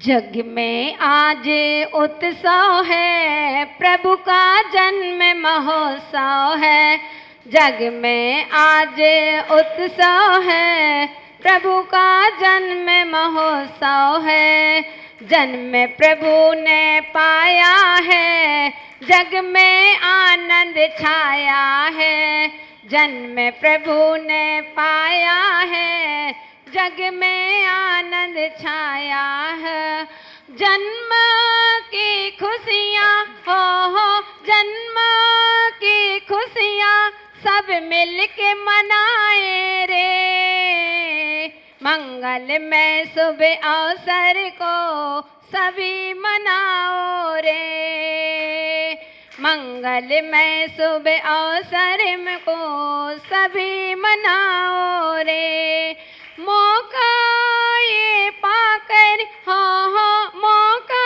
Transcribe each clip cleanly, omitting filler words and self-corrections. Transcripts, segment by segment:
जग में आज उत्सव है, प्रभु का जन्म महोत्सव है। जग में आज उत्सव है, प्रभु का जन्म महोत्सव है। जन्म प्रभु ने पाया है, जग में आनंद छाया है। जन्म प्रभु ने पाया है, जग में आनंद छाया है। जन्म की खुशियाँ हो जन्म की खुशियाँ सब मिल के मनाए रे। मंगल में शुभ अवसर को सभी मनाओ रे। मंगल में शुभ अवसर को सभी मनाओ रे। मौका ये पाकर हो मौका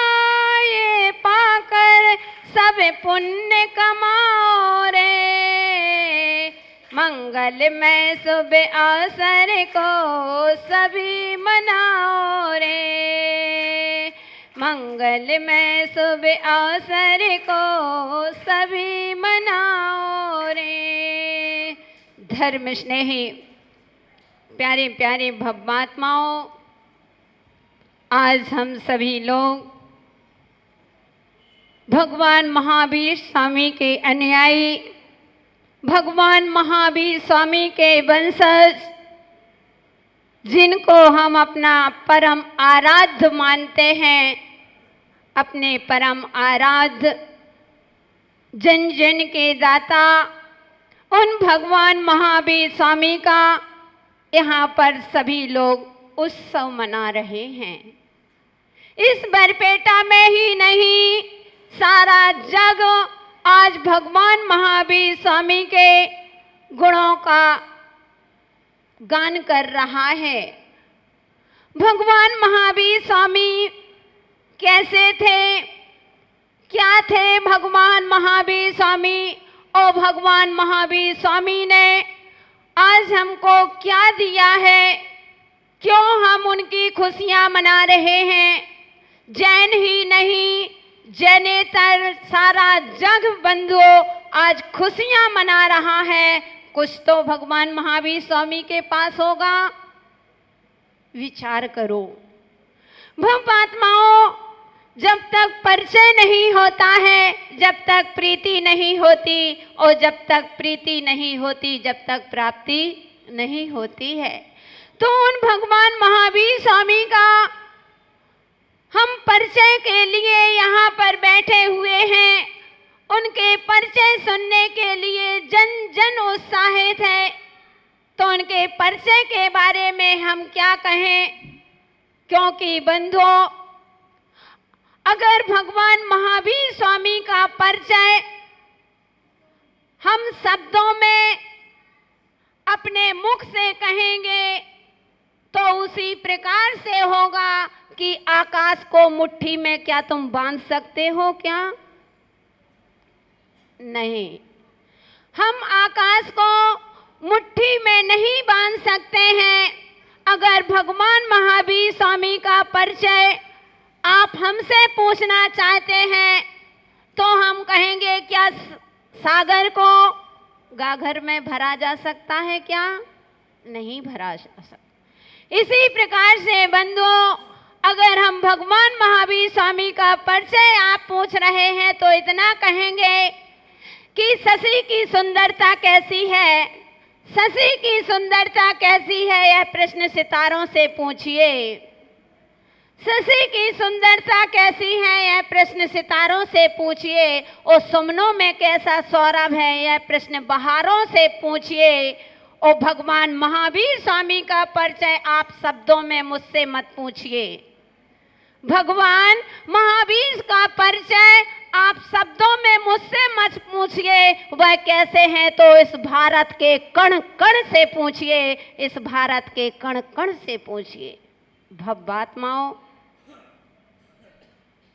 ये पाकर सब पुण्य कमाओ रे। मंगल में शुभ अवसर को सभी मनाओ रे। मंगल में शुभ अवसर को सभी मनाओ रे। धर्म स्नेही प्यारे प्यारे भवमात्माओं, आज हम सभी लोग भगवान महावीर स्वामी के अनुयायी, भगवान महावीर स्वामी के वंशज, जिनको हम अपना परम आराध्य मानते हैं, अपने परम आराध्य जन जन के दाता, उन भगवान महावीर स्वामी का यहाँ पर सभी लोग उत्सव मना रहे हैं। इस बरपेटा में ही नहीं, सारा जग आज भगवान महावीर स्वामी के गुणों का गान कर रहा है। भगवान महावीर स्वामी कैसे थे, क्या थे भगवान महावीर स्वामी, और भगवान महावीर स्वामी ने आज हमको क्या दिया है, क्यों हम उनकी खुशियां मना रहे हैं। जैन ही नहीं, जैनेतर सारा जग बंधुओं आज खुशियां मना रहा है। कुछ तो भगवान महावीर स्वामी के पास होगा, विचार करो। भवआत्माओं, जब तक परिचय नहीं होता है, जब तक प्रीति नहीं होती, और जब तक प्रीति नहीं होती, जब तक प्राप्ति नहीं होती है, तो उन भगवान महावीर स्वामी का हम परिचय के लिए यहाँ पर बैठे हुए हैं। उनके परिचय सुनने के लिए जन जन उत्साहित है। तो उनके परिचय के बारे में हम क्या कहें, क्योंकि बंधुओं, अगर भगवान महावीर स्वामी का परिचय हम शब्दों में अपने मुख से कहेंगे तो उसी प्रकार से होगा कि आकाश को मुट्ठी में क्या तुम बांध सकते हो क्या? नहीं, हम आकाश को मुट्ठी में नहीं बांध सकते हैं। अगर भगवान महावीर स्वामी का परिचय आप हमसे पूछना चाहते हैं तो हम कहेंगे, क्या सागर को गागर में भरा जा सकता है क्या? नहीं भरा जा सकता। इसी प्रकार से बंधुओं, अगर हम भगवान महावीर स्वामी का परिचय आप पूछ रहे हैं तो इतना कहेंगे कि शशि की सुंदरता कैसी है। शशि की सुंदरता कैसी है, यह प्रश्न सितारों से पूछिए। शशि की सुंदरता कैसी है, यह प्रश्न सितारों से पूछिए। और सुमनों में कैसा सौरभ है, यह प्रश्न बहारों से पूछिए। और भगवान महावीर स्वामी का परिचय आप शब्दों में मुझसे मत पूछिए। भगवान महावीर का परिचय आप शब्दों में मुझसे मत पूछिए। वह कैसे हैं तो इस भारत के कण कण से पूछिए, इस भारत के कण कण से पूछिए। भवआत्माओं,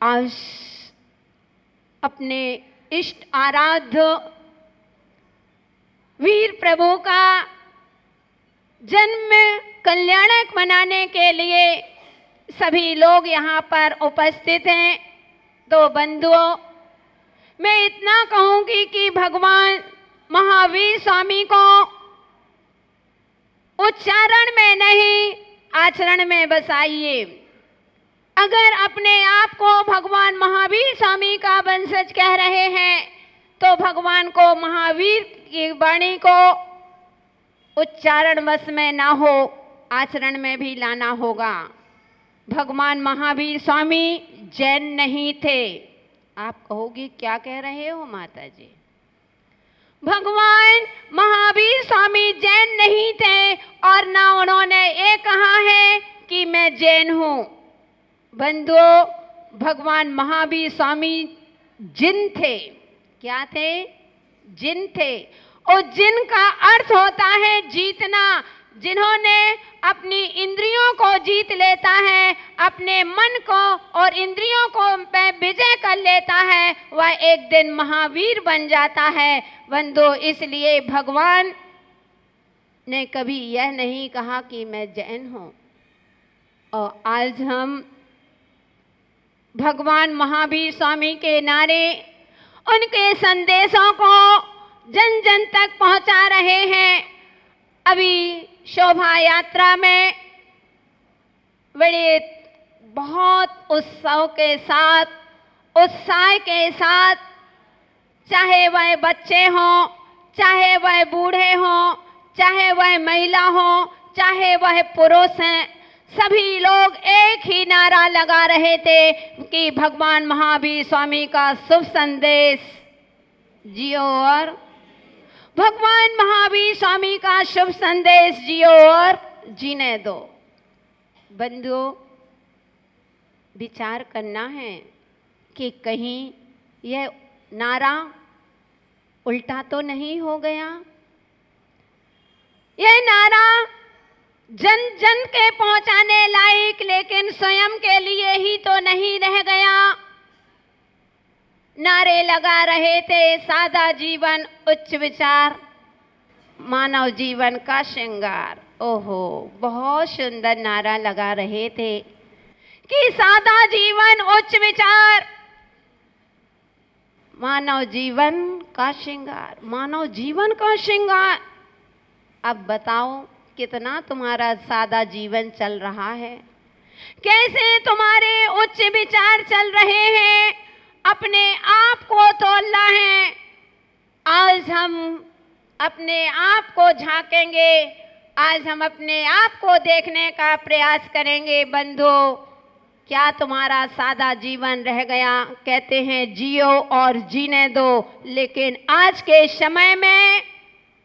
आज अपने इष्ट आराध्य वीर प्रभु का जन्म कल्याणक मनाने के लिए सभी लोग यहाँ पर उपस्थित हैं। तो बंधुओं, मैं इतना कहूंगी कि भगवान महावीर स्वामी को उच्चारण में नहीं, आचरण में बसाइए। अगर अपने आप को भगवान महावीर स्वामी का वंशज कह रहे हैं तो भगवान को महावीर की वाणी को उच्चारण वश में ना हो, आचरण में भी लाना होगा। भगवान महावीर स्वामी जैन नहीं थे। आप कहोगे क्या कह रहे हो माता जी? भगवान महावीर स्वामी जैन नहीं थे और ना उन्होंने ये कहा है कि मैं जैन हूं। बंधुओं, भगवान महावीर स्वामी जिन थे। क्या थे? जिन थे। और जिन का अर्थ होता है जीतना। जिन्होंने अपनी इंद्रियों को जीत लेता है, अपने मन को और इंद्रियों को विजय कर लेता है, वह एक दिन महावीर बन जाता है। बंधुओं, इसलिए भगवान ने कभी यह नहीं कहा कि मैं जैन हूं। और आज हम भगवान महावीर स्वामी के नारे, उनके संदेशों को जन जन तक पहुंचा रहे हैं। अभी शोभा यात्रा में बड़े बहुत उत्सव के साथ, उत्साह के साथ, चाहे वह बच्चे हों, चाहे वह बूढ़े हों, चाहे वह महिला हो, चाहे वह पुरुष हैं, सभी लोग एक ही नारा लगा रहे थे कि भगवान महावीर स्वामी का शुभ संदेश जियो और भगवान महावीर स्वामी का शुभ संदेश जियो और जीने दो। बंधुओं, विचार करना है कि कहीं यह नारा उल्टा तो नहीं हो गया। यह नारा जन जन के पहुंचाने लायक, लेकिन स्वयं के लिए ही तो नहीं रह गया। नारे लगा रहे थे सादा जीवन उच्च विचार, मानव जीवन का श्रृंगार। ओहो, बहुत सुंदर नारा लगा रहे थे कि सादा जीवन उच्च विचार, मानव जीवन का श्रृंगार, मानव जीवन का श्रृंगार। अब बताओ कितना तुम्हारा सादा जीवन चल रहा है, कैसे तुम्हारे उच्च विचार चल रहे हैं, अपने आप को तोलना है। आज हम अपने आप को झांकेंगे, आज हम अपने आप को देखने का प्रयास करेंगे। बंधुओं, क्या तुम्हारा सादा जीवन रह गया? कहते हैं जियो और जीने दो, लेकिन आज के समय में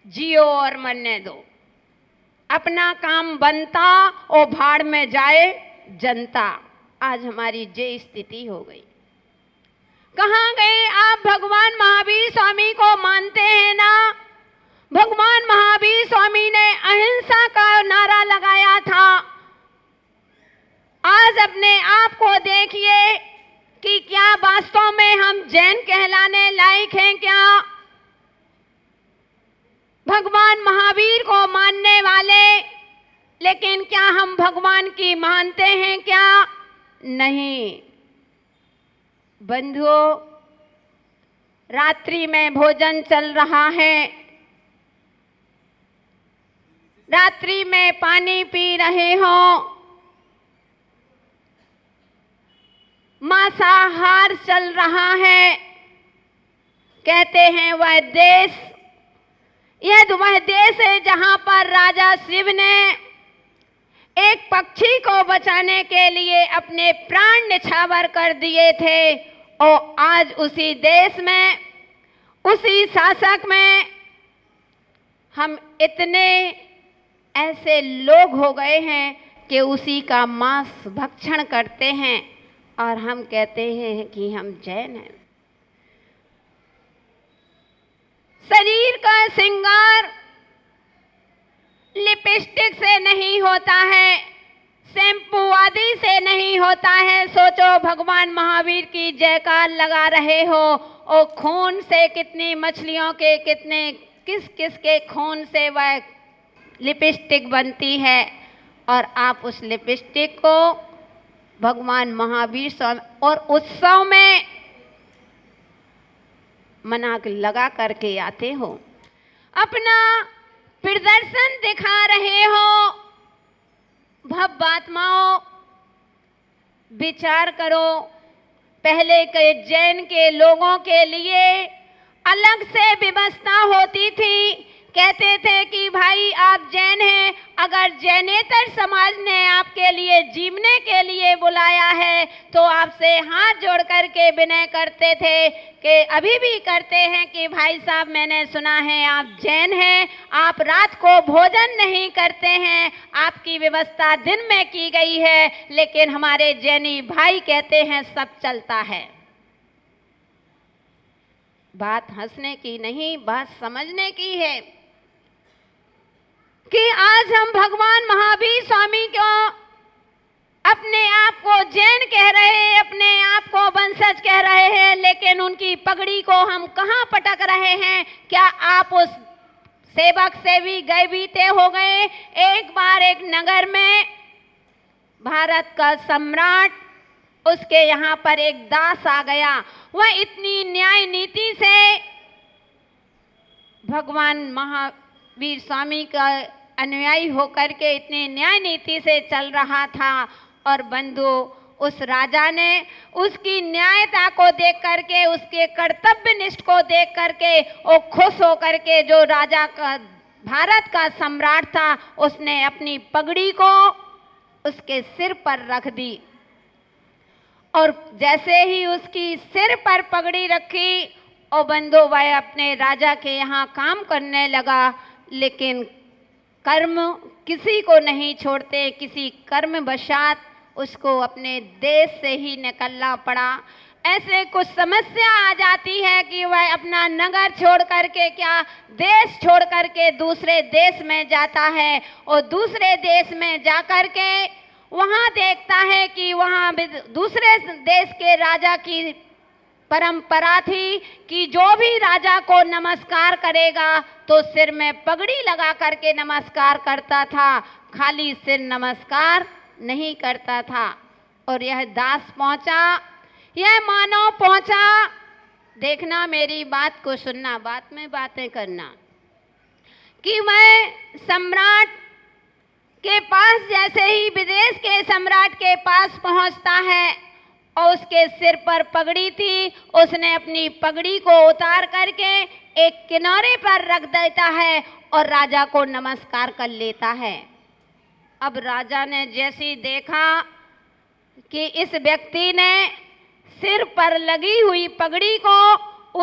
जियो और मरने दो। अपना काम बनता और भाड़ में जाए जनता। आज हमारी ये स्थिति हो गई। कहाँ गए आप? भगवान महावीर स्वामी को मानते हैं ना? भगवान महावीर स्वामी ने अहिंसा का नारा लगाया था। आज अपने आप को देखिए कि क्या वास्तव में हम जैन कहलाने लायक हैं क्या? भगवान महावीर को मानने वाले, लेकिन क्या हम भगवान की मानते हैं क्या? नहीं। बंधुओं, रात्रि में भोजन चल रहा है, रात्रि में पानी पी रहे हो, मांसाहार चल रहा है। कहते हैं वह देश, यह वह देश है जहां पर राजा शिव ने एक पक्षी को बचाने के लिए अपने प्राण न्यौछावर कर दिए थे। और आज उसी देश में, उसी शासक में हम इतने ऐसे लोग हो गए हैं कि उसी का मांस भक्षण करते हैं और हम कहते हैं कि हम जैन हैं। शरीर का श्रृंगार लिपस्टिक से नहीं होता है, शैम्पू आदि से नहीं होता है। सोचो, भगवान महावीर की जयकार लगा रहे हो और खून से कितनी मछलियों के, कितने किस किस के खून से वह लिपस्टिक बनती है, और आप उस लिपस्टिक को भगवान महावीर स्वामी और उत्सव में मना लगा करके आते हो, अपना प्रदर्शन दिखा रहे हो। भव्यात्माओं, विचार करो, पहले के जैन के लोगों के लिए अलग से व्यवस्था होती थी। कहते थे कि भाई आप जैन हैं, अगर जैनेतर समाज ने आपके लिए जीवने के लिए बुलाया है तो आपसे हाथ जोड़ करके विनय करते थे कि अभी भी करते हैं कि भाई साहब मैंने सुना है आप जैन हैं, आप रात को भोजन नहीं करते हैं, आपकी व्यवस्था दिन में की गई है, लेकिन हमारे जैनी भाई कहते हैं सब चलता है। बात हंसने की नहीं, बात समझने की है कि आज हम भगवान महावीर स्वामी को अपने आप को जैन कह रहे हैं, अपने आप को वंशज कह रहे हैं, लेकिन उनकी पगड़ी को हम कहाँ पटक रहे हैं? क्या आप उस सेवक से भी गए बीते हो गए? एक बार एक नगर में भारत का सम्राट, उसके यहाँ पर एक दास आ गया। वह इतनी न्याय नीति से भगवान महावीर स्वामी का अनुयायी होकर के इतनी न्याय नीति से चल रहा था, और बंधु उस राजा ने उसकी न्यायता को देख करके, उसके कर्तव्यनिष्ठ को देख करके वो खुश होकर के, जो राजा का भारत का सम्राट था, उसने अपनी पगड़ी को उसके सिर पर रख दी। और जैसे ही उसकी सिर पर पगड़ी रखी, और बंधु वह अपने राजा के यहाँ काम करने लगा। लेकिन कर्म किसी को नहीं छोड़ते, किसी कर्म वशात उसको अपने देश से ही निकलना पड़ा। ऐसे कुछ समस्या आ जाती है कि वह अपना नगर छोड़ करके, क्या देश छोड़ करके दूसरे देश में जाता है, और दूसरे देश में जाकर के वहाँ देखता है कि वहाँ दूसरे देश के राजा की परंपरा थी कि जो भी राजा को नमस्कार करेगा तो सिर में पगड़ी लगा करके नमस्कार करता था, खाली सिर नमस्कार नहीं करता था। और यह दास पहुंचा, यह मानव पहुंचा। देखना, मेरी बात को सुनना, बात में बातें करना, कि मैं सम्राट के पास, जैसे ही विदेश के सम्राट के पास पहुंचता है और उसके सिर पर पगड़ी थी, उसने अपनी पगड़ी को उतार करके एक किनारे पर रख देता है और राजा को नमस्कार कर लेता है। अब राजा ने जैसे देखा कि इस व्यक्ति ने सिर पर लगी हुई पगड़ी को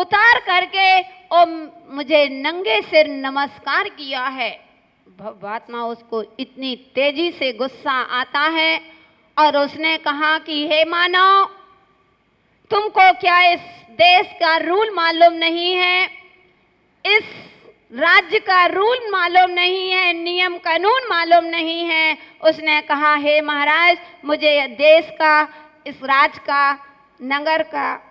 उतार करके और मुझे नंगे सिर नमस्कार किया है, भव्यात्मा उसको इतनी तेजी से गुस्सा आता है और उसने कहा कि हे मानव, तुमको क्या इस देश का रूल मालूम नहीं है, इस राज्य का रूल मालूम नहीं है, नियम कानून मालूम नहीं है। उसने कहा, हे महाराज, मुझे देश का, इस राज्य का, नगर का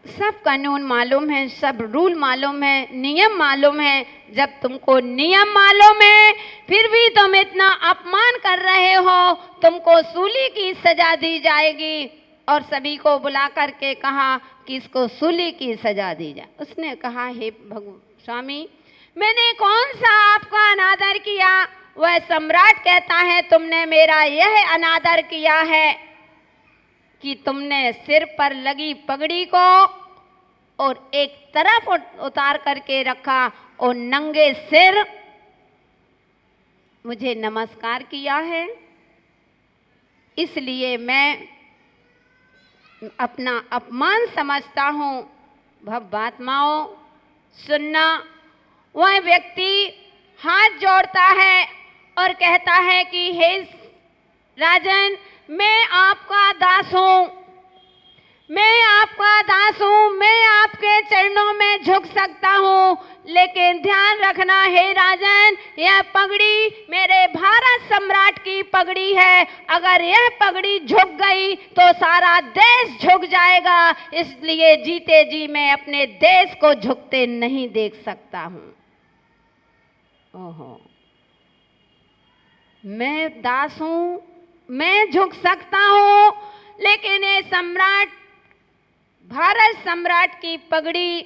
सब कानून मालूम है, सब रूल मालूम है, नियम मालूम है। जब तुमको नियम मालूम है फिर भी तुम इतना अपमान कर रहे हो, तुमको सूली की सजा दी जाएगी। और सभी को बुला करके कहा कि इसको सूली की सजा दी जाए। उसने कहा, हे स्वामी, मैंने कौन सा आपका अनादर किया? वह सम्राट कहता है, तुमने मेरा यह अनादर किया है कि तुमने सिर पर लगी पगड़ी को और एक तरफ उतार करके रखा और नंगे सिर मुझे नमस्कार किया है। इसलिए मैं अपना अपमान समझता हूँ। भव्यात्माओं, सुनना, वह व्यक्ति हाथ जोड़ता है और कहता है कि हे राजन, मैं आपका दास हूँ, मैं आपका दास हूँ, मैं आपके चरणों में झुक सकता हूँ, लेकिन ध्यान रखना हे राजन, यह पगड़ी मेरे भारत सम्राट की पगड़ी है। अगर यह पगड़ी झुक गई तो सारा देश झुक जाएगा। इसलिए जीते जी मैं अपने देश को झुकते नहीं देख सकता हूँ। ओहो, मैं दास हूँ, मैं झुक सकता हूँ, लेकिन ये सम्राट, भारत सम्राट की पगड़ी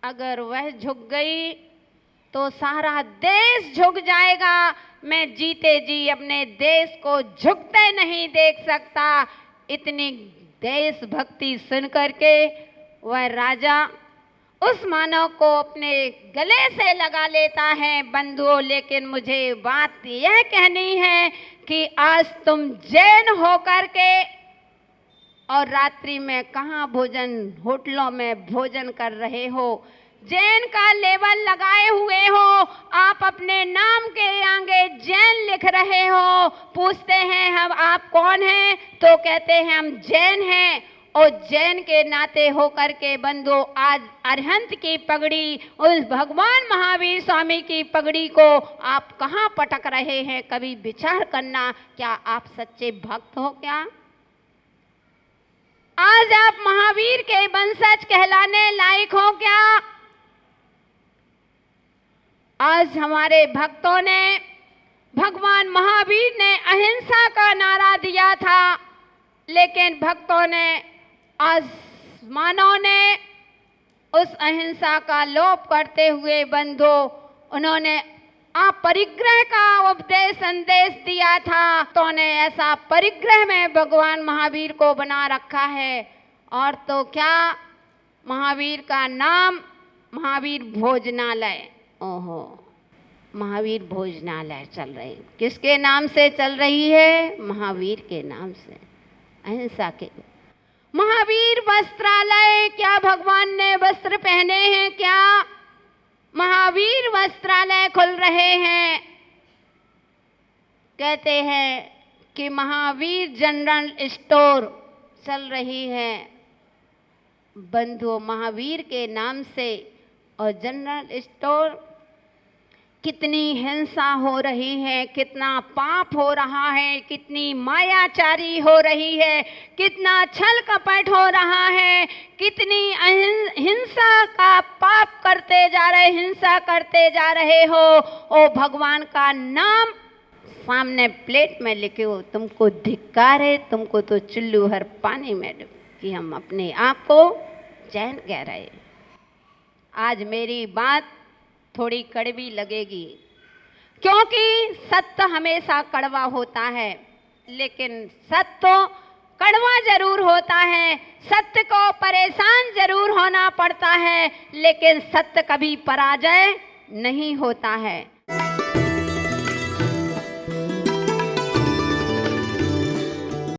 अगर वह झुक गई तो सारा देश झुक जाएगा। मैं जीते जी अपने देश को झुकते नहीं देख सकता। इतनी देशभक्ति सुन करके वह राजा उस मानव को अपने गले से लगा लेता है। बंधुओं, लेकिन मुझे बात यह कहनी है कि आज तुम जैन होकर के और रात्रि में कहाँ भोजन, होटलों में भोजन कर रहे हो, जैन का लेबल लगाए हुए हो, आप अपने नाम के आगे जैन लिख रहे हो। पूछते हैं हम आप कौन हैं, तो कहते हैं हम जैन हैं। और जैन के नाते होकर के बंधु आज अरहंत की पगड़ी, उस भगवान महावीर स्वामी की पगड़ी को आप कहाँ पटक रहे हैं? कभी विचार करना, क्या आप सच्चे भक्त हो? क्या आज आप महावीर के वंशज कहलाने लायक हो? क्या आज हमारे भक्तों ने, भगवान महावीर ने अहिंसा का नारा दिया था, लेकिन भक्तों ने, आज मानव ने उस अहिंसा का लोप करते हुए बंधु, उन्होंने अपरिग्रह का उपदेश संदेश दिया था। तो ने ऐसा परिग्रह में भगवान महावीर को बना रखा है। और तो क्या, महावीर का नाम महावीर भोजनालय, ओहो, महावीर भोजनालय चल रही, किसके नाम से चल रही है? महावीर के नाम से, अहिंसा के। महावीर वस्त्रालय, क्या भगवान ने वस्त्र पहने हैं? क्या महावीर वस्त्रालय खुल रहे हैं? कहते हैं कि महावीर जनरल स्टोर चल रही है बंधु, महावीर के नाम से। और जनरल स्टोर, कितनी हिंसा हो रही है, कितना पाप हो रहा है, कितनी मायाचारी हो रही है, कितना छल कपट हो रहा है, कितनी हिंसा का पाप करते जा रहे, हिंसा करते जा रहे हो। ओ भगवान का नाम सामने प्लेट में लिखे हो, तुमको धिक्कार है, तुमको तो चुल्लू हर पानी में डूब, कि हम अपने आप को जैन कह रहे। आज मेरी बात थोड़ी कड़वी लगेगी, क्योंकि सत्य हमेशा कड़वा होता है, लेकिन सत्य कड़वा जरूर होता है, सत्य को परेशान जरूर होना पड़ता है, लेकिन सत्य कभी पराजय नहीं होता है।